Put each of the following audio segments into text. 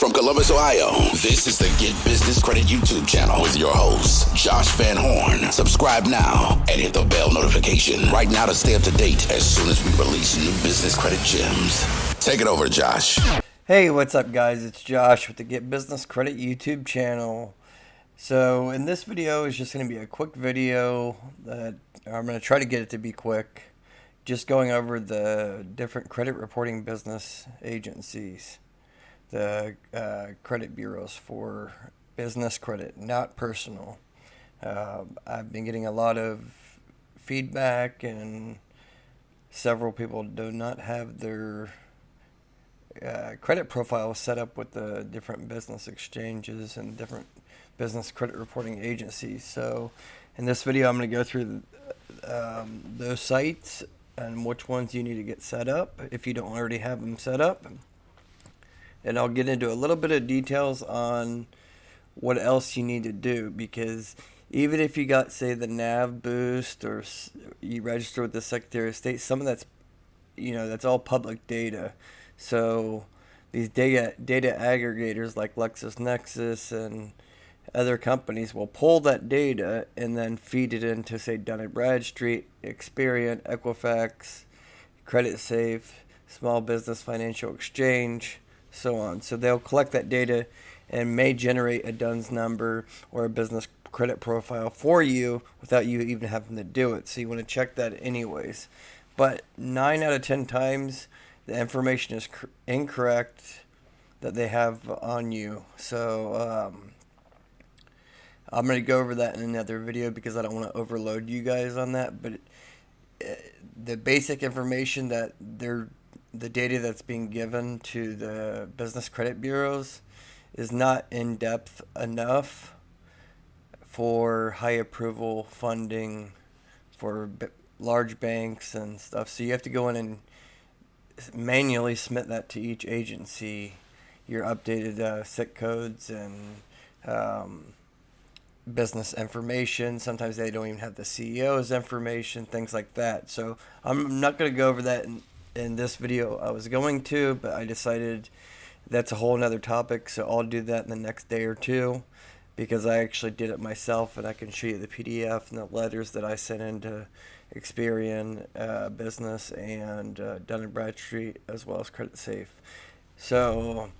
From Columbus, Ohio, this is the Get Business Credit YouTube channel with your host, Josh Van Horn. Subscribe now and hit the bell notification right now to stay up to date as soon as we release new business credit gems. Take it over, Josh. Hey, what's up, guys? It's Josh with the Get Business Credit YouTube channel. So in this video is just going to be a quick video that I'm going to try to get it to be quick. Just going over the different credit reporting business agencies, the credit bureaus for business credit, not personal. I've been getting a lot of feedback, and several people do not have their credit profile set up with the different business exchanges and different business credit reporting agencies. So in this video, I'm going to go through those sites and which ones you need to get set up if you don't already have them set up. And I'll get into a little bit of details on what else you need to do, because even if you got, say, the NAV boost or you register with the Secretary of State, some of that's, that's all public data. So these data aggregators like LexisNexis and other companies will pull that data and then feed it into, say, Dun and Bradstreet, Experian, Equifax, CreditSafe, Small Business Financial Exchange, so on. So they'll collect that data and may generate a DUNS number or a business credit profile for you without you even having to do it. So you want to check that anyways. But 9 out of 10 times, the information is incorrect that they have on you. So I'm going to go over that in another video because I don't want to overload you guys on that. But the basic information that the data that's being given to the business credit bureaus is not in depth enough for high approval funding for large banks and stuff. So you have to go in and manually submit that to each agency, your updated SIC codes and business information. Sometimes they don't even have the CEO's information, things like that. So I'm not going to go over that in this video. I was going to, but I decided that's a whole nother topic, so I'll do that in the next day or two, because I actually did it myself, and I can show you the PDF and the letters that I sent into Experian Business and Dun and Bradstreet, as well as CreditSafe. So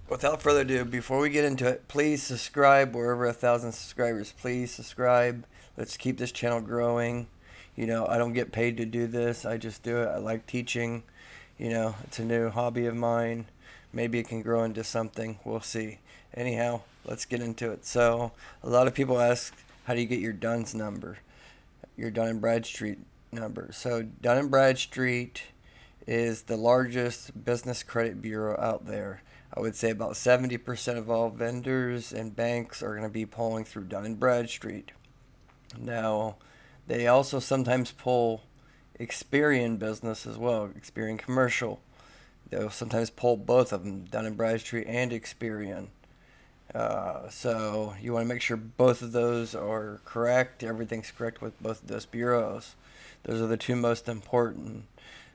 without further ado, before we get into it, please subscribe. We're over 1,000 subscribers. Please subscribe. Let's keep this channel growing. I don't get paid to do this. I just do it. I like teaching. It's a new hobby of mine. Maybe it can grow into something. We'll see. Anyhow, let's get into it. So a lot of people ask, how do you get your DUNS number, your Dun and Bradstreet number? So Dun and Bradstreet is the largest business credit bureau out there. I would say about 70% of all vendors and banks are going to be pulling through Dun and Bradstreet. Now, they also sometimes pull Experian Business as well, Experian Commercial. They'll sometimes pull both of them, Dun and Bradstreet and Experian. So you want to make sure both of those are correct. Everything's correct with both of those bureaus. Those are the two most important.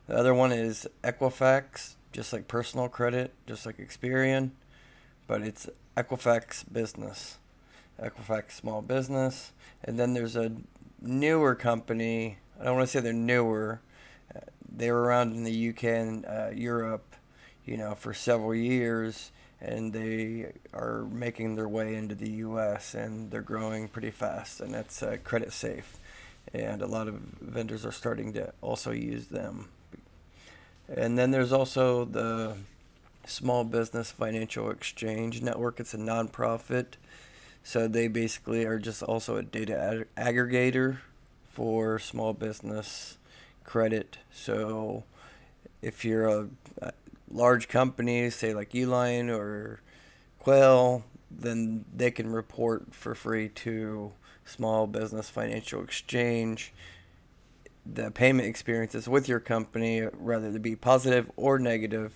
The other one is Equifax, just like personal credit, just like Experian, but it's Equifax Business, Equifax Small Business. And then there's a newer company. I don't want to say they're newer. They were around in the UK and Europe, for several years, and they are making their way into the US, and they're growing pretty fast, and that's CreditSafe. And a lot of vendors are starting to also use them. And then there's also the Small Business Financial Exchange Network. It's a nonprofit. So they basically are just also a data aggregator for small business credit. So if you're a large company, say like Uline or Quail, then they can report for free to Small Business Financial Exchange the payment experiences with your company, whether they be positive or negative.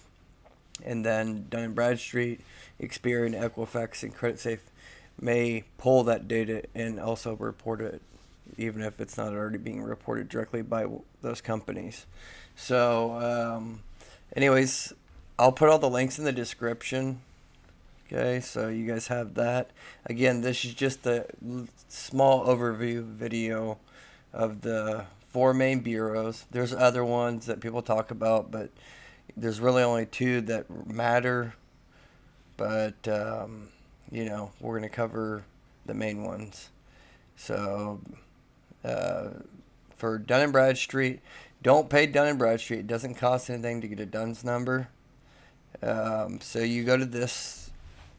And then Dun & Bradstreet, Experian, Equifax, and CreditSafe may pull that data and also report it, even if it's not already being reported directly by those companies. So anyways, I'll put all the links in the description Okay, so you guys have that. Again, this is just a small overview video of the four main bureaus. There's other ones that people talk about, but there's really only two that matter. But, we're going to cover the main ones. So, for Dun and Bradstreet, don't pay Dun and Bradstreet. It doesn't cost anything to get a DUNS number. So you go to this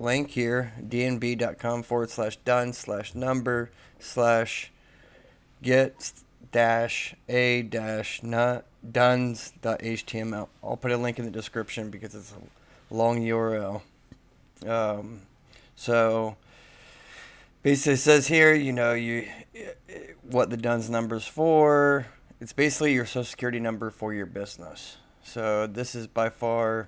link here, dnb.com/dun/number/get-a-duns.html. I'll put a link in the description because it's a long URL. So basically it says here, what the DUNS number is for. It's basically your social security number for your business. So this is by far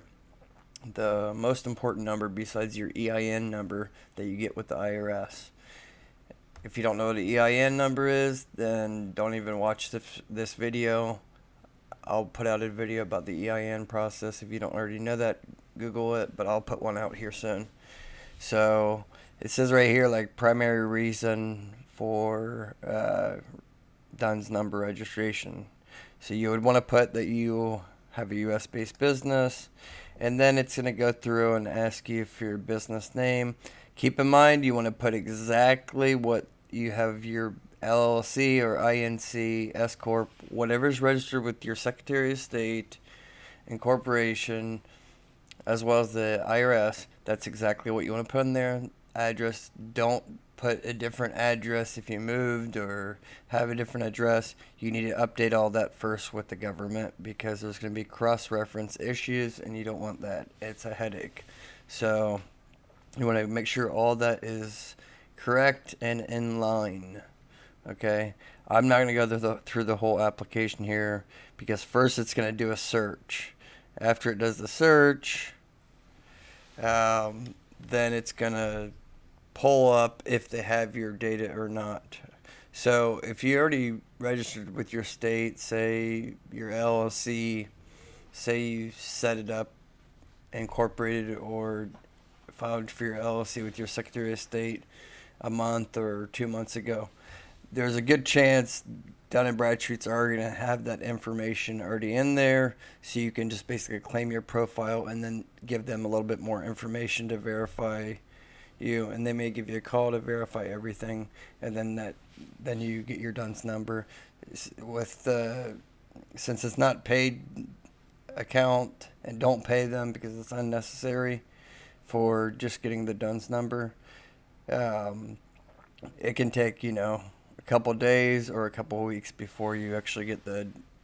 the most important number besides your EIN number that you get with the IRS. If you don't know what the EIN number is, then don't even watch this video. I'll put out a video about the EIN process. If you don't already know that, Google it, but I'll put one out here soon. So it says right here, like, primary reason for DUNS number registration. So you would want to put that you have a U.S.-based business, and then it's going to go through and ask you for your business name. Keep in mind, you want to put exactly what you have your LLC or INC, S Corp, whatever is registered with your Secretary of State, incorporation, as well as the IRS. That's exactly what you want to put in there. Address, don't put a different address if you moved or have a different address. You need to update all that first with the government because there's going to be cross-reference issues and you don't want that. It's a headache. So you want to make sure all that is correct and in line. Okay, I'm not going to go through the whole application here because first it's going to do a search. After it does the search, then it's going to pull up if they have your data or not. So if you already registered with your state, say your LLC, say you set it up, incorporated, or filed for your LLC with your Secretary of State a month or 2 months ago, there's a good chance Dun & Bradstreet's are going to have that information already in there, so you can just basically claim your profile and then give them a little bit more information to verify you, and they may give you a call to verify everything, and then you get your DUNS number. With since it's not paid account, and don't pay them because it's unnecessary for just getting the DUNS number. It can take a couple days or a couple weeks before you actually get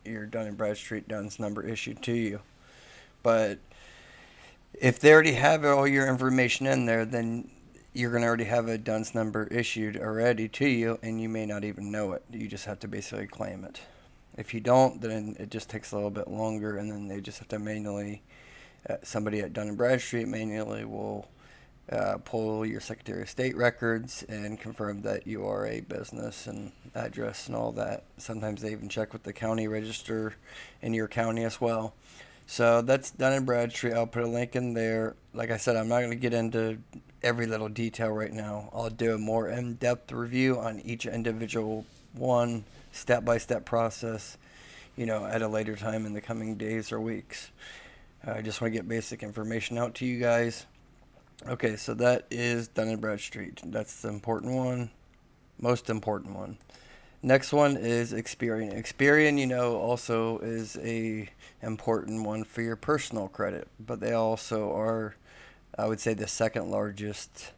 your Dun & Bradstreet DUNS number issued to you. But if they already have all your information in there, then you're going to already have a DUNS number issued already to you, and you may not even know it. You just have to basically claim it. If you don't, then it just takes a little bit longer, and then they just have to manually, somebody at Dun & Bradstreet manually will pull your Secretary of State records and confirm that you are a business and address and all that. Sometimes they even check with the county register in your county as well. So that's Dun & Bradstreet. I'll put a link in there. Like I said, I'm not going to get into every little detail right now. I'll do a more in-depth review on each individual one, step-by-step process, at a later time in the coming days or weeks. I just want to get basic information out to you guys. Okay, so that is Dun & Bradstreet. That's the important one, most important one. Next one is Experian. Experian, also is a important one for your personal credit, but they also are, I would say, the second largest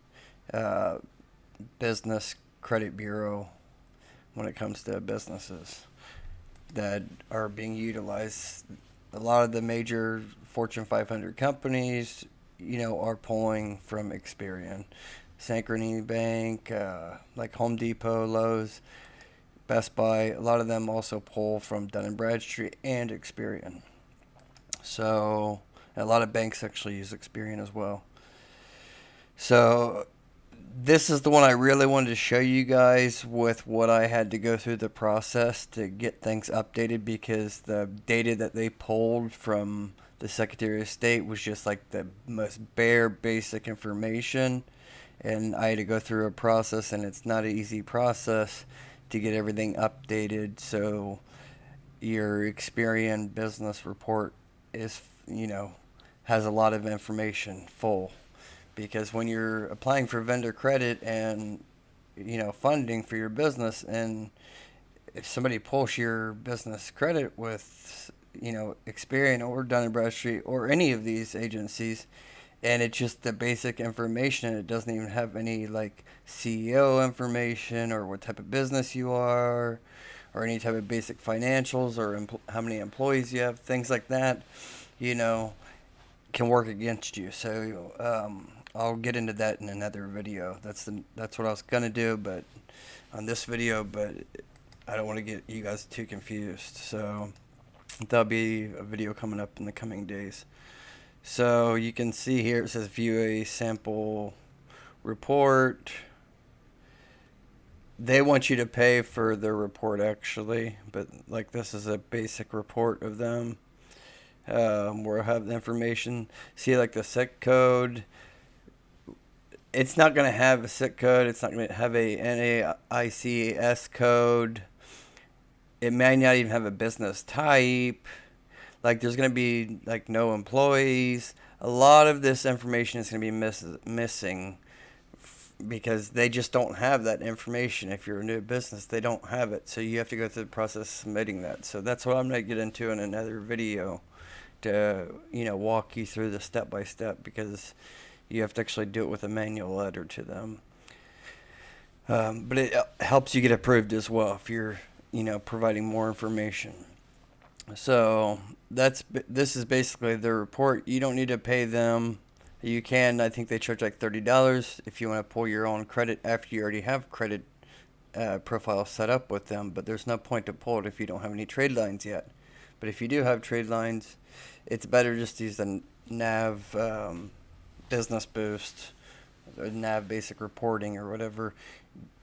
business credit bureau when it comes to businesses that are being utilized. A lot of the major Fortune 500 companies, are pulling from Experian. Synchrony Bank, like Home Depot, Lowe's, Best Buy, a lot of them also pull from Dun & Bradstreet and Experian. So a lot of banks actually use Experian as well. So this is the one I really wanted to show you guys with what I had to go through the process to get things updated, because the data that they pulled from the Secretary of State was just like the most bare basic information, and I had to go through a process, and it's not an easy process to get everything updated. So your Experian business report is, has a lot of information full, because when you're applying for vendor credit and funding for your business, and if somebody pulls your business credit with Experian or Dun and Bradstreet or any of these agencies, and it's just the basic information, it doesn't even have any like CEO information or what type of business you are or any type of basic financials or how many employees you have, things like that, can work against you. So I'll get into that in another video. That's what I was gonna do, but on this video, but I don't want to get you guys too confused. So there'll be a video coming up in the coming days. So you can see here it says view a sample report. They want you to pay for their report actually, but like this is a basic report of them. Where I have the information. See, like the SIC code. It's not going to have a SIC code. It's not going to have a NAICS code. It may not even have a business type. Like there's going to be like no employees. A lot of this information is going to be missing because they just don't have that information. If you're a new business, they don't have it. So you have to go through the process of submitting that. So that's what I'm going to get into in another video to walk you through the step by step, because you have to actually do it with a manual letter to them. But it helps you get approved as well if you're providing more information. So this is basically the report. You don't need to pay them. You can, I think they charge like $30 if you want to pull your own credit after you already have credit profile set up with them, but there's no point to pull it if you don't have any trade lines yet. But if you do have trade lines, it's better just to use the NAV Business Boost, or NAV Basic Reporting, or whatever.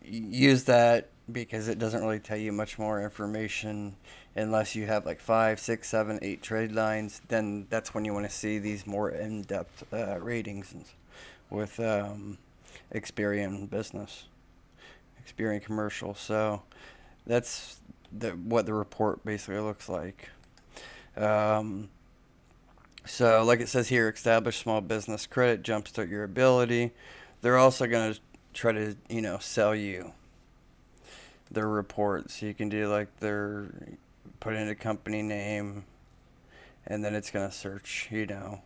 Use that because it doesn't really tell you much more information unless you have like 5, 6, 7, 8 trade lines. Then that's when you want to see these more in-depth ratings with Experian Business, Experian Commercial. So that's what the report basically looks like. So like it says here, establish small business credit, jumpstart your ability. They're also going to try to, sell you their report. So you can do like put in a company name, and then it's going to search, the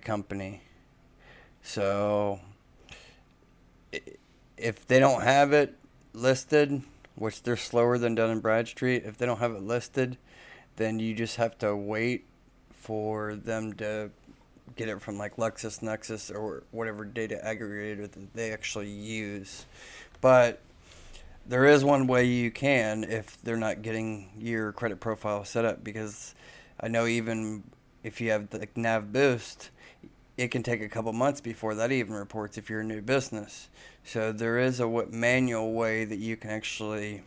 company. So if they don't have it listed, which they're slower than Dun and Bradstreet, if they don't have it listed, then you just have to wait for them to get it from like LexisNexis or whatever data aggregator that they actually use. But there is one way you can if they're not getting your credit profile set up, because I know even if you have the NAV Boost, it can take a couple months before that even reports if you're a new business. So there is a manual way that you can actually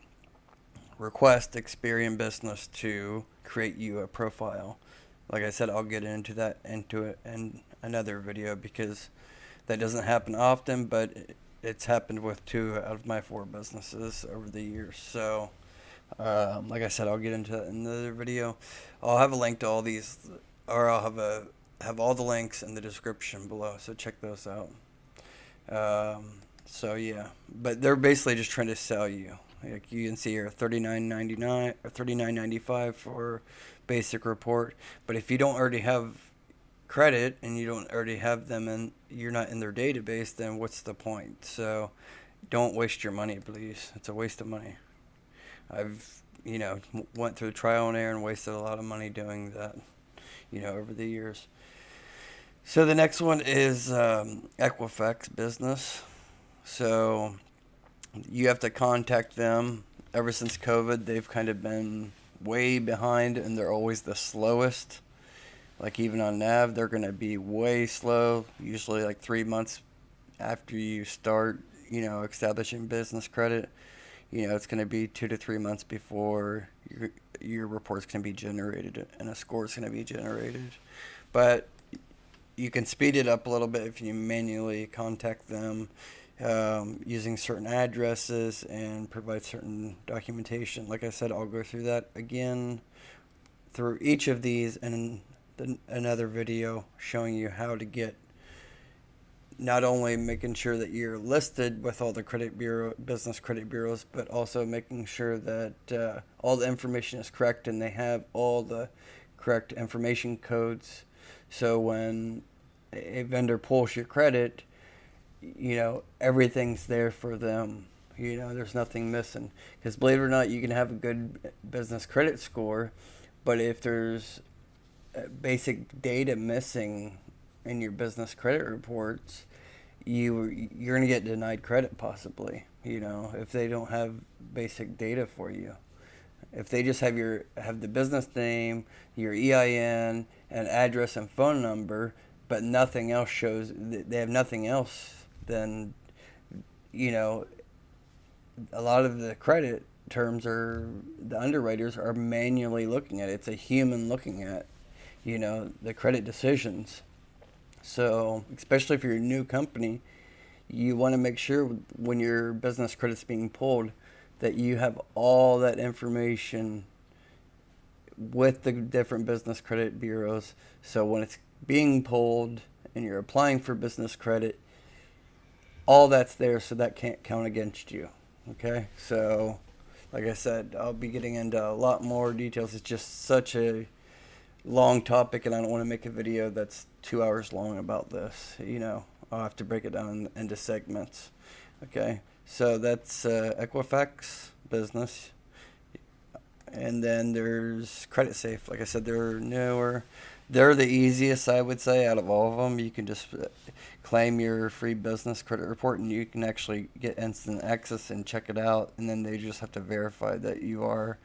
request Experian Business to create you a profile. Like I said, I'll get into it in another video, because that doesn't happen often, but it's happened with 2 out of my 4 businesses over the years. So like I said, I'll get into that in another video. I'll have a link to all these, or I'll have all the links in the description below, so check those out. So yeah, but they're basically just trying to sell you. Like you can see here, $39.99 or $39.95 for basic report. But if you don't already have credit and you don't already have them and you're not in their database, then what's the point? So don't waste your money, please. It's a waste of money. I've went through trial and error and wasted a lot of money doing that, over the years. So the next one is Equifax Business. So you have to contact them. Ever since COVID, they've kind of been way behind, and they're always the slowest. Like even on NAV, they're going to be way slow, usually like 3 months after you start, establishing business credit. It's going to be 2 to 3 months before your report's going to be generated and a score's going to be generated. But you can speed it up a little bit if you manually contact them using certain addresses and provide certain documentation. Like I said, I'll go through that again through each of these and another video showing you how to get not only making sure that you're listed with all the business credit bureaus, but also making sure that all the information is correct and they have all the correct information codes. So when a vendor pulls your credit, everything's there for them. There's nothing missing. Because believe it or not, you can have a good business credit score, but if there's basic data missing in your business credit reports, you're going to get denied credit possibly, if they don't have basic data for you. If they just have the business name, your EIN, and address and phone number, but nothing else shows, they have nothing else, then, a lot of the credit terms the underwriters are manually looking at it. It's a human looking at, the credit decisions. So, especially if you're a new company, you want to make sure when your business credit's being pulled that you have all that information with the different business credit bureaus. So when it's being pulled and you're applying for business credit, all that's there, so that can't count against you. Okay? So, like I said, I'll be getting into a lot more details. It's just such a long topic, and I don't want to make a video that's 2 hours long about this. I'll have to break it down into segments. Okay, so that's Equifax Business, and then there's CreditSafe. Like I said, they're newer. They're the easiest, I would say, out of all of them. You can just claim your free business credit report, and you can actually get instant access and check it out, and then they just have to verify that you are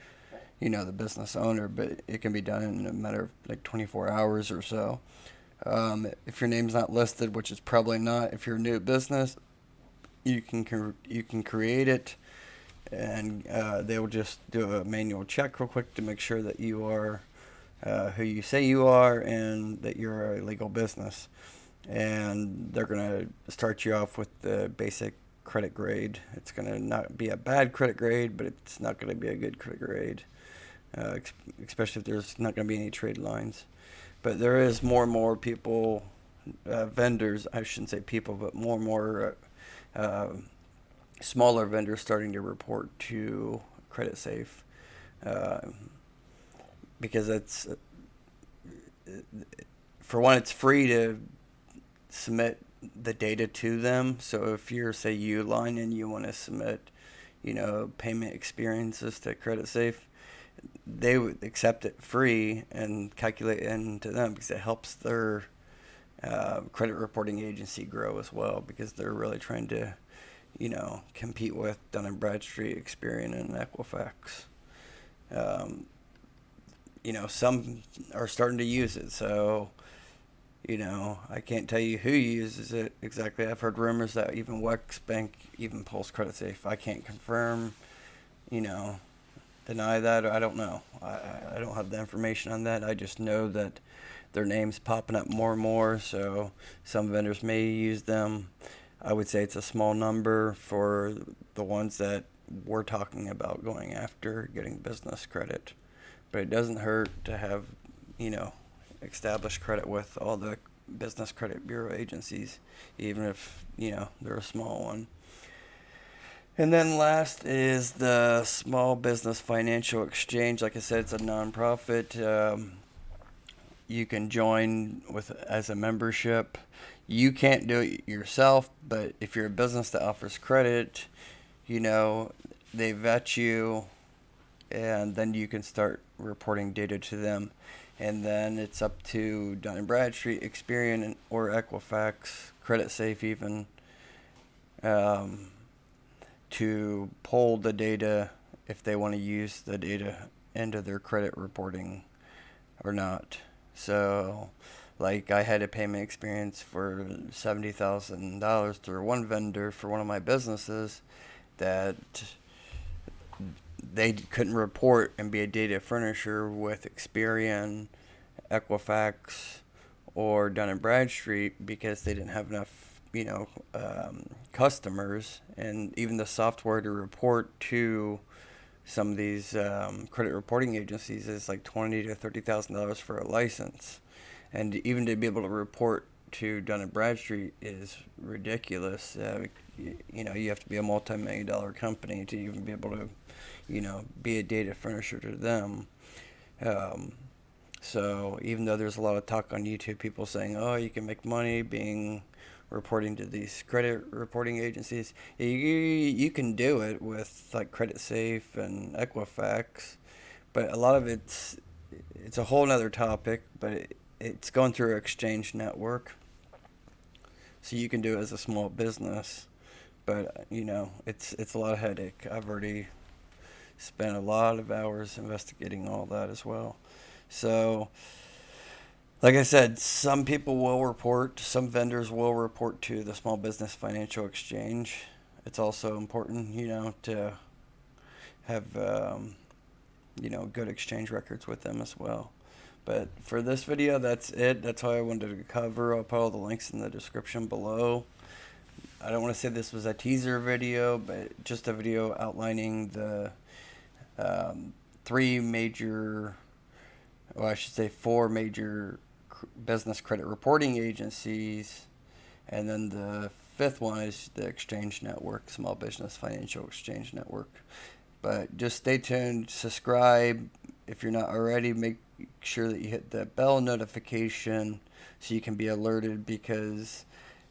the business owner, but it can be done in a matter of like 24 hours or so. If your name's not listed, which is probably not, if you're a new business, you can create it, and they will just do a manual check real quick to make sure that you are who you say you are and that you're a legal business. And they're going to start you off with the basic credit grade. It's going to not be a bad credit grade, but it's not going to be a good credit grade. Especially if there's not going to be any trade lines. But there is more and more people, vendors, I shouldn't say people, but more and more smaller vendors starting to report to CreditSafe, because it's, for one, it's free to submit the data to them. So if you're, say, Uline and you want to submit, payment experiences to CreditSafe, they would accept it free and calculate it into them, because it helps their credit reporting agency grow as well, because they're really trying to, compete with Dun and Bradstreet, Experian, and Equifax. Some are starting to use it, so, I can't tell you who uses it exactly. I've heard rumors that even Wex Bank even pulls CreditSafe. I can't confirm, deny that. I don't know. I don't have the information on that. I just know that their name's popping up more and more, so some vendors may use them. I would say it's a small number for the ones that we're talking about going after getting business credit. But it doesn't hurt to have, established credit with all the business credit bureau agencies, even if, they're a small one. And then last is the Small Business Financial Exchange. Like I said, it's a nonprofit. You can join as a membership. You can't do it yourself, but if you're a business that offers credit, they vet you, and then you can start reporting data to them. And then it's up to Dun and Bradstreet, Experian, or Equifax, CreditSafe even, to pull the data if they want to use the data into their credit reporting or not. So, like, I had a payment experience for $70,000 through one vendor for one of my businesses that they couldn't report and be a data furnisher with Experian, Equifax, or Dun and Bradstreet because they didn't have enough, customers, and even the software to report to some of these credit reporting agencies is like $20,000 to $30,000 for a license, and even to be able to report to Dun and Bradstreet is ridiculous. You have to be a multi-million-dollar company to even be able to, be a data furnisher to them. So even though there's a lot of talk on YouTube, people saying, "Oh, you can make money being reporting to these credit reporting agencies," you can do it with like CreditSafe and Equifax, but a lot of it's a whole nother topic. But it's going through an exchange network, so you can do it as a small business. But it's a lot of headache. I've already spent a lot of hours investigating all that as well. So, like I said, some people will report, some vendors will report to the Small Business Financial Exchange. It's also important, to have, good exchange records with them as well. But for this video, that's it. That's all I wanted to cover. I'll put all the links in the description below. I don't want to say this was a teaser video, but just a video outlining the four major business credit reporting agencies, and then the fifth one is the exchange network, Small Business Financial Exchange Network. But just stay tuned, subscribe if you're not already. Make sure that you hit the bell notification so you can be alerted, because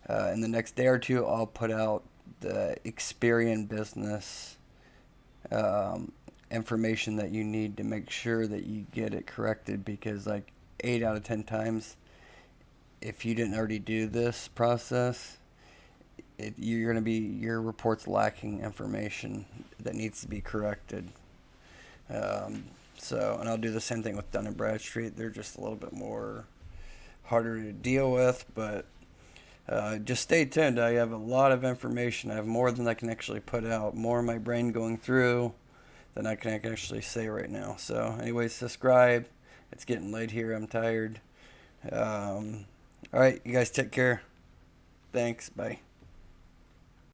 in the next day or two I'll put out the Experian Business information that you need to make sure that you get it corrected, because like 8 out of 10 times, if you didn't already do this process, your report's lacking information that needs to be corrected. And I'll do the same thing with Dun and Bradstreet. They're just a little bit more harder to deal with, but just stay tuned. I have a lot of information. I have more than I can actually put out, more in my brain going through than I can actually say right now. So anyways, subscribe. It's getting late here. I'm tired. All right, you guys take care. Thanks. Bye.